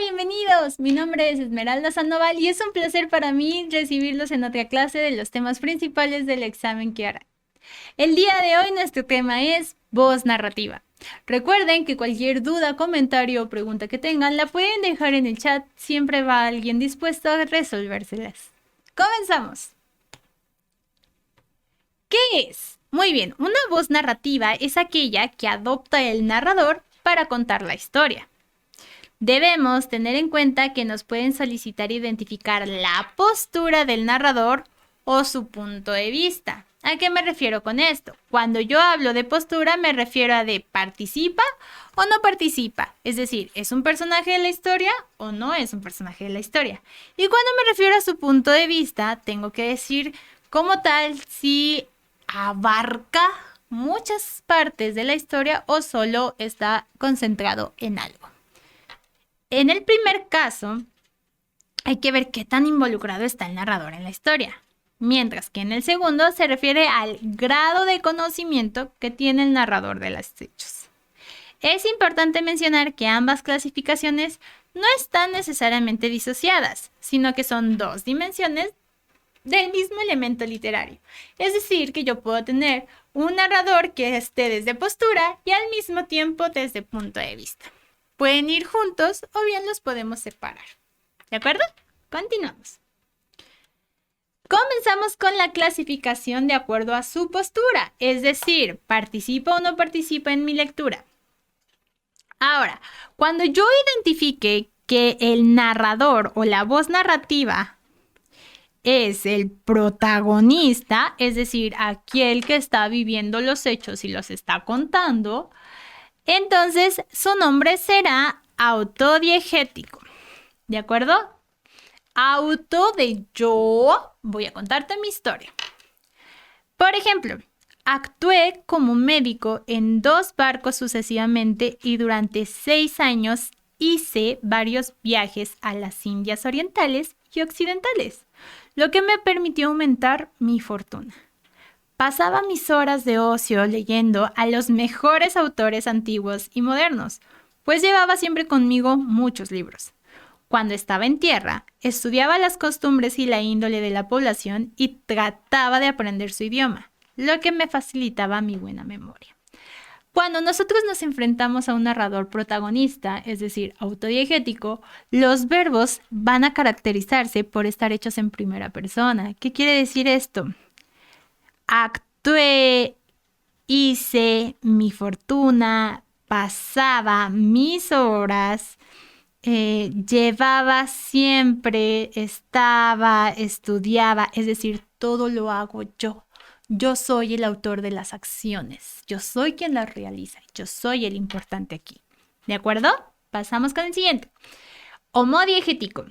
bienvenidos. Mi nombre es Esmeralda Sandoval y es un placer para mí recibirlos en otra clase de los temas principales del examen que harán. El día de hoy nuestro tema es voz narrativa. Recuerden que cualquier duda, comentario o pregunta que tengan la pueden dejar en el chat. Siempre va alguien dispuesto a resolvérselas. Comenzamos. ¿Qué es? Muy bien, una voz narrativa es aquella que adopta el narrador para contar la historia. Debemos tener en cuenta que nos pueden solicitar identificar la postura del narrador o su punto de vista. ¿A qué me refiero con esto? Cuando yo hablo de postura me refiero a de participa o no participa. Es decir, ¿es un personaje de la historia o no es un personaje de la historia? Y cuando me refiero a su punto de vista, tengo que decir como tal si abarca muchas partes de la historia o solo está concentrado en algo. En el primer caso, hay que ver qué tan involucrado está el narrador en la historia, mientras que en el segundo se refiere al grado de conocimiento que tiene el narrador de los hechos. Es importante mencionar que ambas clasificaciones no están necesariamente disociadas, sino que son dos dimensiones del mismo elemento literario. Es decir, que yo puedo tener un narrador que esté desde postura y al mismo tiempo desde punto de vista. Pueden ir juntos o bien los podemos separar. ¿De acuerdo? Continuamos. Comenzamos con la clasificación de acuerdo a su postura, es decir, participa o no participa en mi lectura. Ahora, cuando yo identifique que el narrador o la voz narrativa es el protagonista, es decir, aquel que está viviendo los hechos y los está contando, entonces su nombre será autodiegético. ¿De acuerdo? Auto de yo voy a contarte mi historia. Por ejemplo, actué como médico en 2 barcos sucesivamente y durante 6 años hice varios viajes a las Indias orientales y occidentales, lo que me permitió aumentar mi fortuna. Pasaba mis horas de ocio leyendo a los mejores autores antiguos y modernos, pues llevaba siempre conmigo muchos libros. Cuando estaba en tierra, estudiaba las costumbres y la índole de la población y trataba de aprender su idioma, lo que me facilitaba mi buena memoria. Cuando nosotros nos enfrentamos a un narrador protagonista, es decir, autodiegético, los verbos van a caracterizarse por estar hechos en primera persona. ¿Qué quiere decir esto? Actué, hice, mi fortuna, pasaba mis horas, llevaba siempre, estaba, estudiaba, es decir, todo lo hago yo. Yo soy el autor de las acciones, yo soy quien las realiza, yo soy el importante aquí. ¿De acuerdo? Pasamos con el siguiente. Homodiegético.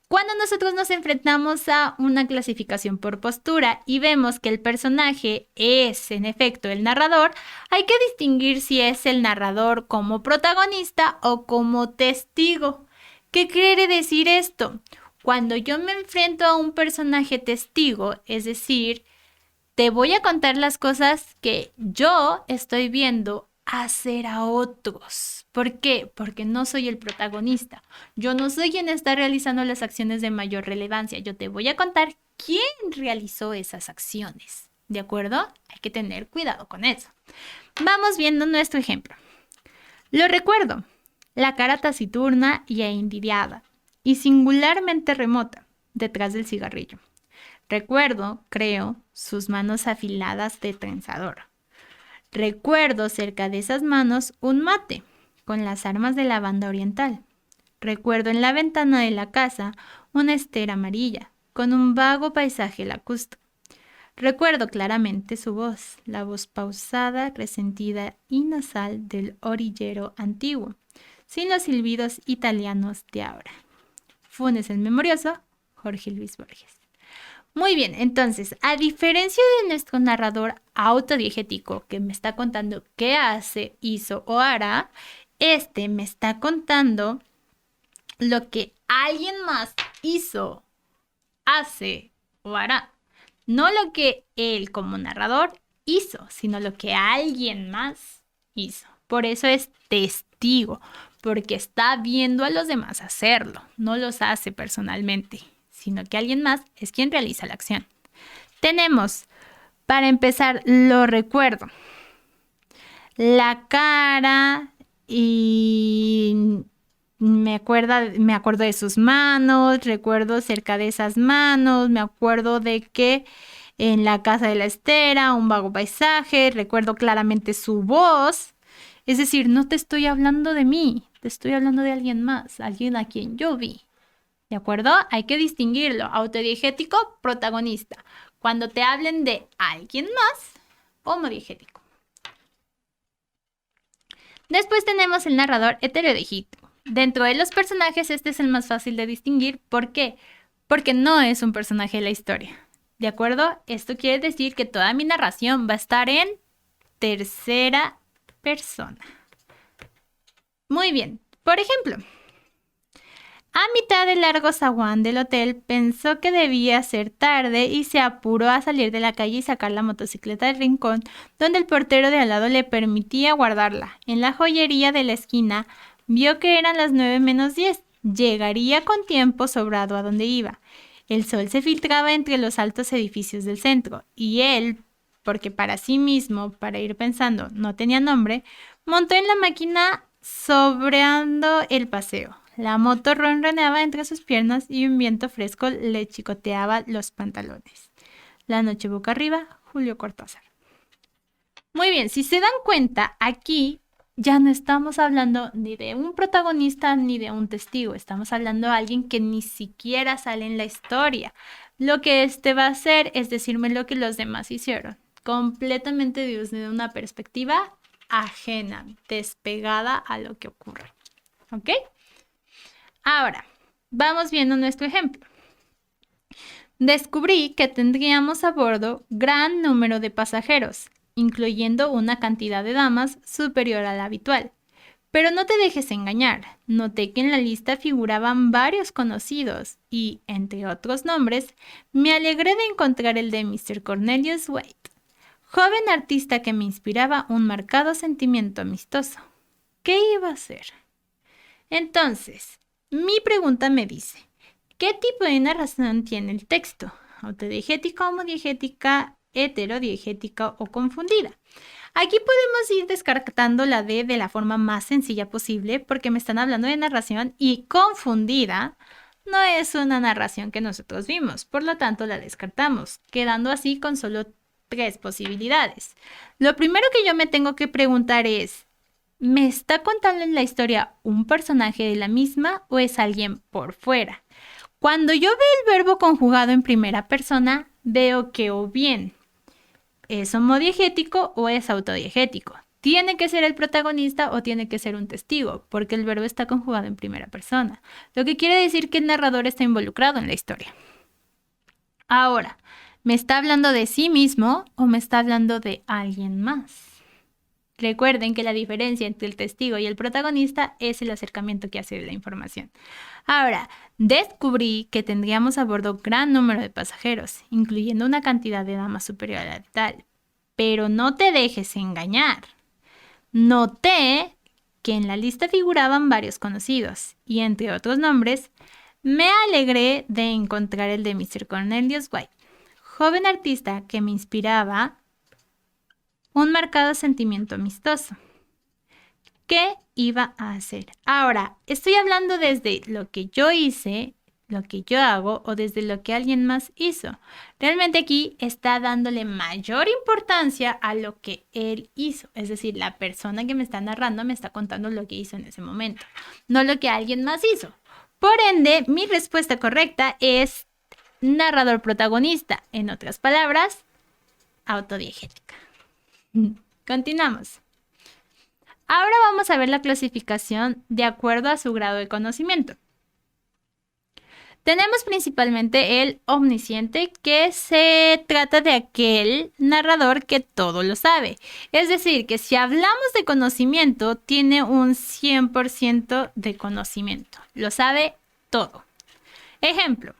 Cuando nosotros nos enfrentamos a una clasificación por postura y vemos que el personaje es, en efecto, el narrador, hay que distinguir si es el narrador como protagonista o como testigo. ¿Qué quiere decir esto? Cuando yo me enfrento a un personaje testigo, es decir, te voy a contar las cosas que yo estoy viendo hacer a otros. ¿Por qué? Porque no soy el protagonista. Yo no soy quien está realizando las acciones de mayor relevancia. Yo te voy a contar quién realizó esas acciones. ¿De acuerdo? Hay que tener cuidado con eso. Vamos viendo nuestro ejemplo. Lo recuerdo. La cara taciturna y envidiada y singularmente remota detrás del cigarrillo. Recuerdo, creo, sus manos afiladas de trenzador. Recuerdo cerca de esas manos un mate con las armas de la banda oriental. Recuerdo en la ventana de la casa una estera amarilla con un vago paisaje lacustre. Recuerdo claramente su voz, la voz pausada, resentida y nasal del orillero antiguo, sin los silbidos italianos de ahora. Funes el memorioso, Jorge Luis Borges. Muy bien, entonces, a diferencia de nuestro narrador autodiegético que me está contando qué hace, hizo o hará, este me está contando lo que alguien más hizo, hace o hará. No lo que él como narrador hizo, sino lo que alguien más hizo. Por eso es testigo. porque está viendo a los demás hacerlo. No los hace personalmente, sino que alguien más es quien realiza la acción. Tenemos, para empezar, lo recuerdo. La cara y me acuerdo de sus manos, recuerdo cerca de esas manos, me acuerdo de que en la casa de la estera, un vago paisaje, recuerdo claramente su voz. Es decir, no te estoy hablando de mí, te estoy hablando de alguien más, alguien a quien yo vi. ¿De acuerdo? Hay que distinguirlo. Autodiegético, protagonista. Cuando te hablen de alguien más, homodiegético. Después tenemos el narrador heterodiegético. Dentro de los personajes, este es el más fácil de distinguir. ¿Por qué? Porque no es un personaje de la historia. ¿De acuerdo? Esto quiere decir que toda mi narración va a estar en tercera persona. Muy bien. Por ejemplo, a mitad del largo zaguán del hotel pensó que debía ser tarde y se apuró a salir de la calle y sacar la motocicleta del rincón donde el portero de al lado le permitía guardarla. En la joyería de la esquina vio que eran las 9:10. Llegaría con tiempo sobrado a donde iba. El sol se filtraba entre los altos edificios del centro y él, porque para sí mismo, para ir pensando, no tenía nombre, montó en la máquina sobreando el paseo. La moto ronroneaba entre sus piernas y un viento fresco le chicoteaba los pantalones. La noche boca arriba, Julio Cortázar. Muy bien, si se dan cuenta, aquí ya no estamos hablando ni de un protagonista ni de un testigo. Estamos hablando de alguien que ni siquiera sale en la historia. Lo que este va a hacer es decirme lo que los demás hicieron, completamente desde una perspectiva ajena, despegada a lo que ocurre. ¿Ok? Ahora, vamos viendo nuestro ejemplo. Descubrí que tendríamos a bordo gran número de pasajeros, incluyendo una cantidad de damas superior a la habitual. Pero no te dejes engañar. Noté que en la lista figuraban varios conocidos y, entre otros nombres, me alegré de encontrar el de Mr. Cornelius White, joven artista que me inspiraba un marcado sentimiento amistoso. ¿Qué iba a hacer? Entonces, mi pregunta me dice, ¿qué tipo de narración tiene el texto? ¿Autodiegética, homodiegética, heterodiegética o confundida? Aquí podemos ir descartando la D de la forma más sencilla posible porque me están hablando de narración y confundida no es una narración que nosotros vimos, por lo tanto la descartamos, quedando así con solo 3 posibilidades. Lo primero que yo me tengo que preguntar es, ¿me está contando en la historia un personaje de la misma o es alguien por fuera? Cuando yo veo el verbo conjugado en primera persona, veo que o bien es homodiegético o es autodiegético. Tiene que ser el protagonista o tiene que ser un testigo, porque el verbo está conjugado en primera persona, lo que quiere decir que el narrador está involucrado en la historia. Ahora, ¿me está hablando de sí mismo o me está hablando de alguien más? Recuerden que la diferencia entre el testigo y el protagonista es el acercamiento que hace de la información. Ahora, descubrí que tendríamos a bordo gran número de pasajeros, incluyendo una cantidad de damas superior a la tal. Pero no te dejes engañar. Noté que en la lista figuraban varios conocidos, y entre otros nombres, me alegré de encontrar el de Mr. Cornelius White, joven artista que me inspiraba un marcado sentimiento amistoso. ¿Qué iba a hacer? Ahora, estoy hablando desde lo que yo hice, lo que yo hago o desde lo que alguien más hizo. Realmente aquí está dándole mayor importancia a lo que él hizo. Es decir, la persona que me está narrando me está contando lo que hizo en ese momento, no lo que alguien más hizo. Por ende, mi respuesta correcta es narrador protagonista. En otras palabras, autodiegética. Continuamos. Ahora vamos a ver la clasificación de acuerdo a su grado de conocimiento. Tenemos principalmente el omnisciente, que se trata de aquel narrador que todo lo sabe. Es decir, que si hablamos de conocimiento, tiene un 100% de conocimiento. Lo sabe todo. Ejemplo,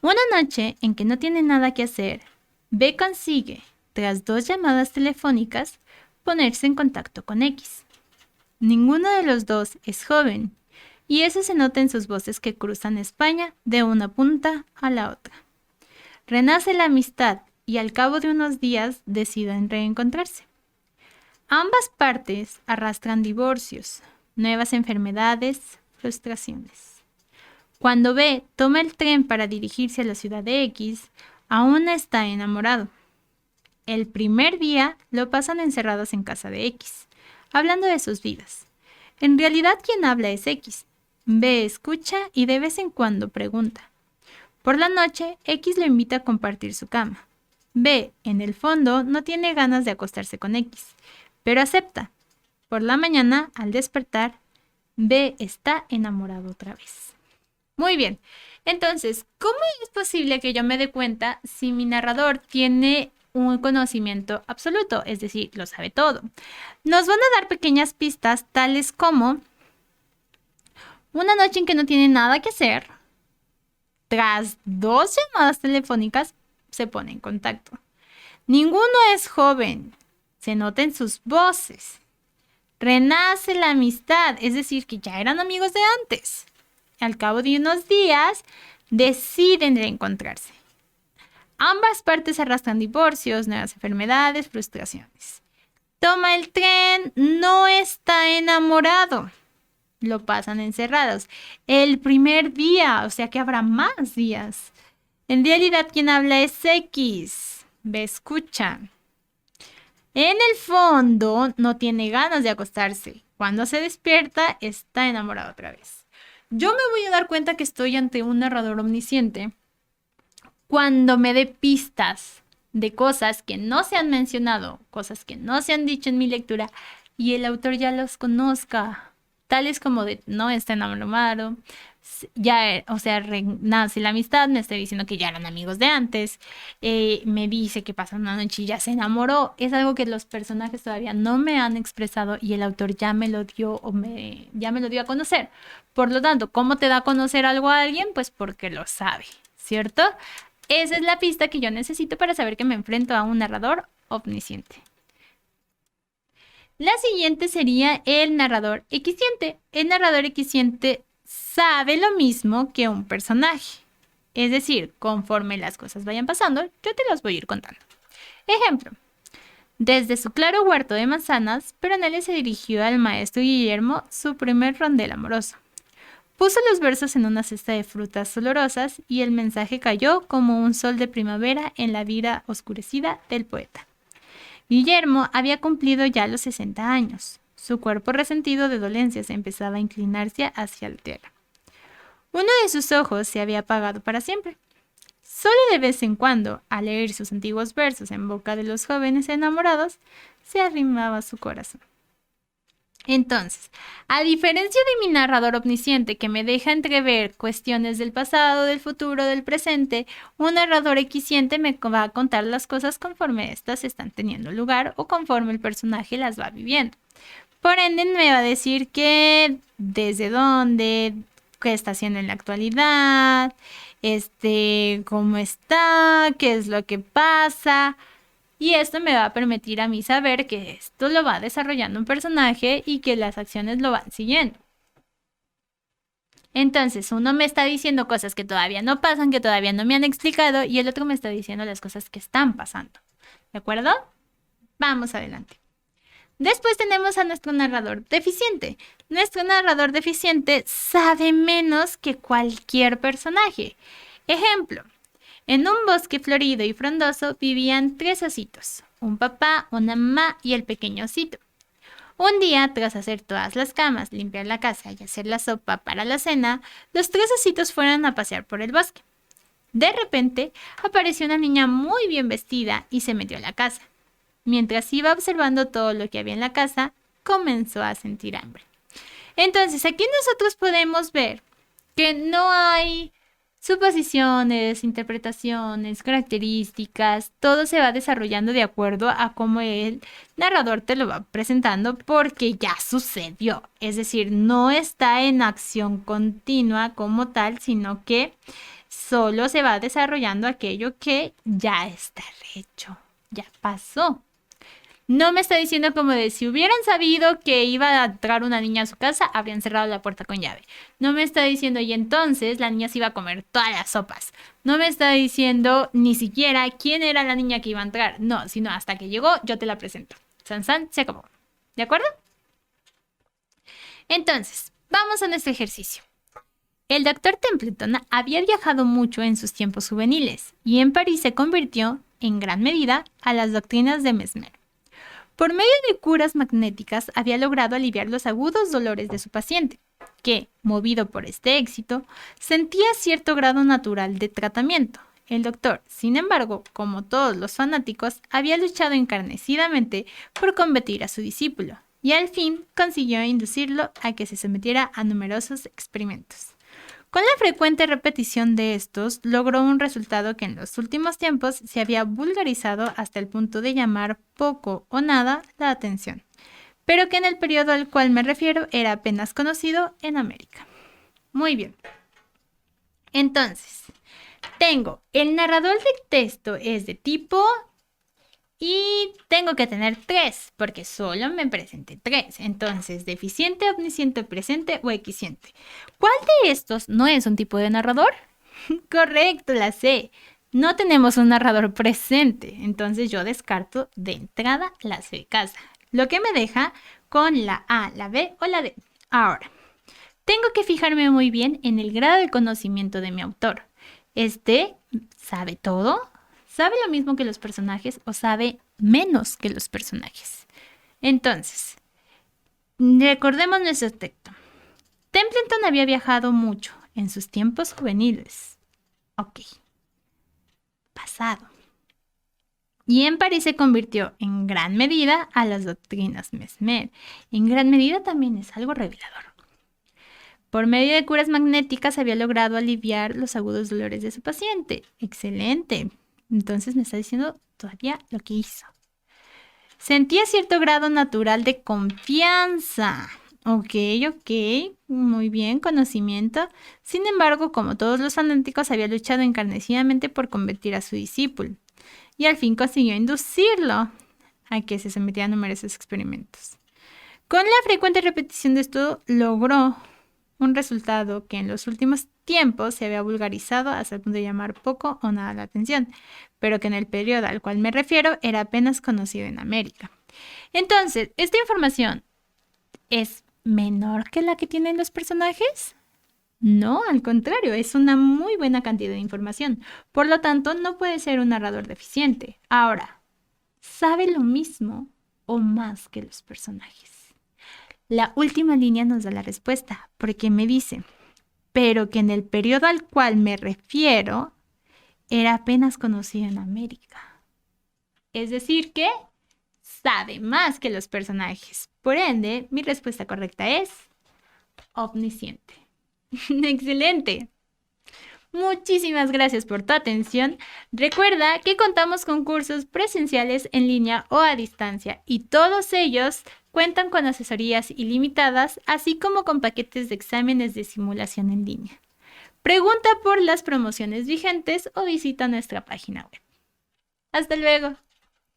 una noche en que no tiene nada que hacer, B consigue, tras 2 llamadas telefónicas, ponerse en contacto con X. Ninguno de los dos es joven, y eso se nota en sus voces que cruzan España de una punta a la otra. Renace la amistad y al cabo de unos días deciden reencontrarse. Ambas partes arrastran divorcios, nuevas enfermedades, frustraciones. Cuando B toma el tren para dirigirse a la ciudad de X, aún está enamorado. El primer día lo pasan encerrados en casa de X, hablando de sus vidas. En realidad quien habla es X. B escucha y de vez en cuando pregunta. Por la noche, X lo invita a compartir su cama. B, en el fondo, no tiene ganas de acostarse con X, pero acepta. Por la mañana, al despertar, B está enamorado otra vez. Muy bien. Entonces, ¿cómo es posible que yo me dé cuenta si mi narrador tiene un conocimiento absoluto? Es decir, lo sabe todo. Nos van a dar pequeñas pistas tales como una noche en que no tiene nada que hacer, tras 2 llamadas telefónicas, se pone en contacto. Ninguno es joven, se nota en sus voces. Renace la amistad, es decir, que ya eran amigos de antes. Al cabo de unos días, deciden reencontrarse. Ambas partes arrastran divorcios, nuevas enfermedades, frustraciones. Toma el tren, no está enamorado. Lo pasan encerrados. El primer día, o sea que habrá más días. En realidad quien habla es X. Me escucha. En el fondo no tiene ganas de acostarse. Cuando se despierta está enamorado otra vez. Yo me voy a dar cuenta que estoy ante un narrador omnisciente cuando me dé pistas de cosas que no se han mencionado, cosas que no se han dicho en mi lectura y el autor ya los conozca. Tales como de no está enamorado, ya, o sea, renace la amistad, me está diciendo que ya eran amigos de antes, me dice que pasa una noche y ya se enamoró. Es algo que los personajes todavía no me han expresado y el autor ya me lo dio ya me lo dio a conocer. Por lo tanto, ¿cómo te da a conocer algo a alguien? Pues porque lo sabe, ¿cierto? Esa es la pista que yo necesito para saber que me enfrento a un narrador omnisciente. La siguiente sería el narrador equisciente. El narrador equisciente sabe lo mismo que un personaje. Es decir, conforme las cosas vayan pasando, yo te las voy a ir contando. Ejemplo. Desde su claro huerto de manzanas, Peronelli se dirigió al maestro Guillermo su primer rondel amoroso. Puso los versos en una cesta de frutas olorosas y el mensaje cayó como un sol de primavera en la vida oscurecida del poeta. Guillermo había cumplido ya los 60 años. Su cuerpo resentido de dolencias empezaba a inclinarse hacia la tierra. Uno de sus ojos se había apagado para siempre. Solo de vez en cuando, al leer sus antiguos versos en boca de los jóvenes enamorados, se arrimaba su corazón. Entonces, a diferencia de mi narrador omnisciente que me deja entrever cuestiones del pasado, del futuro, del presente, un narrador equisciente me va a contar las cosas conforme éstas están teniendo lugar o conforme el personaje las va viviendo. Por ende, me va a decir que desde dónde, qué está haciendo en la actualidad, cómo está, qué es lo que pasa. Y esto me va a permitir a mí saber que esto lo va desarrollando un personaje y que las acciones lo van siguiendo. Entonces, uno me está diciendo cosas que todavía no pasan, que todavía no me han explicado, y el otro me está diciendo las cosas que están pasando. ¿De acuerdo? Vamos adelante. Después tenemos a nuestro narrador deficiente. Nuestro narrador deficiente sabe menos que cualquier personaje. Ejemplo. En un bosque florido y frondoso vivían 3 ositos, un papá, una mamá y el pequeño osito. Un día, tras hacer todas las camas, limpiar la casa y hacer la sopa para la cena, los 3 ositos fueron a pasear por el bosque. De repente, apareció una niña muy bien vestida y se metió a la casa. Mientras iba observando todo lo que había en la casa, comenzó a sentir hambre. Entonces, aquí nosotros podemos ver que no hay suposiciones, interpretaciones, características, todo se va desarrollando de acuerdo a cómo el narrador te lo va presentando porque ya sucedió. Es decir, no está en acción continua como tal, sino que solo se va desarrollando aquello que ya está hecho, ya pasó. No me está diciendo como de si hubieran sabido que iba a entrar una niña a su casa, habrían cerrado la puerta con llave. No me está diciendo y entonces la niña se iba a comer todas las sopas. No me está diciendo ni siquiera quién era la niña que iba a entrar. No, sino hasta que llegó yo te la presento. San San, se acabó. ¿De acuerdo? Entonces, vamos a nuestro ejercicio. El doctor Templeton había viajado mucho en sus tiempos juveniles y en París se convirtió, en gran medida, a las doctrinas de Mesmer. Por medio de curas magnéticas había logrado aliviar los agudos dolores de su paciente, que, movido por este éxito, sentía cierto grado natural de tratamiento. El doctor, sin embargo, como todos los fanáticos, había luchado encarnecidamente por convertir a su discípulo, y al fin consiguió inducirlo a que se sometiera a numerosos experimentos. Con la frecuente repetición de estos, logró un resultado que en los últimos tiempos se había vulgarizado hasta el punto de llamar poco o nada la atención, pero que en el periodo al cual me refiero era apenas conocido en América. Muy bien. Entonces, tengo el narrador del texto es de tipo y tengo que tener 3, porque solo me presenté 3. Entonces, deficiente, omnisciente, presente o equisciente. ¿Cuál de estos no es un tipo de narrador? Correcto, la C. No tenemos un narrador presente, entonces yo descarto de entrada la C de casa, lo que me deja con la A, la B o la D. Ahora, tengo que fijarme muy bien en el grado de conocimiento de mi autor. ¿Sabe todo? ¿Sabe lo mismo que los personajes o sabe menos que los personajes? Entonces, recordemos nuestro texto. Templeton había viajado mucho en sus tiempos juveniles. Ok. Pasado. Y en París se convirtió en gran medida a las doctrinas Mesmer. En gran medida también es algo revelador. Por medio de curas magnéticas había logrado aliviar los agudos dolores de su paciente. Excelente. Entonces me está diciendo todavía lo que hizo. Sentía cierto grado natural de confianza. Ok, muy bien, conocimiento. Sin embargo, como todos los fanáticos, había luchado encarnecidamente por convertir a su discípulo. Y al fin consiguió inducirlo a que se sometiera a numerosos experimentos. Con la frecuente repetición de esto, logró un resultado que en los últimos tiempos se había vulgarizado hasta el punto de llamar poco o nada la atención, pero que en el periodo al cual me refiero era apenas conocido en América. Entonces, ¿esta información es menor que la que tienen los personajes? No, al contrario, es una muy buena cantidad de información. Por lo tanto, no puede ser un narrador deficiente. Ahora, ¿sabe lo mismo o más que los personajes? La última línea nos da la respuesta, porque me dice, pero que en el periodo al cual me refiero era apenas conocido en América. Es decir, que sabe más que los personajes. Por ende, mi respuesta correcta es omnisciente. ¡Excelente! Muchísimas gracias por tu atención. Recuerda que contamos con cursos presenciales en línea o a distancia y todos ellos cuentan con asesorías ilimitadas, así como con paquetes de exámenes de simulación en línea. Pregunta por las promociones vigentes o visita nuestra página web. ¡Hasta luego!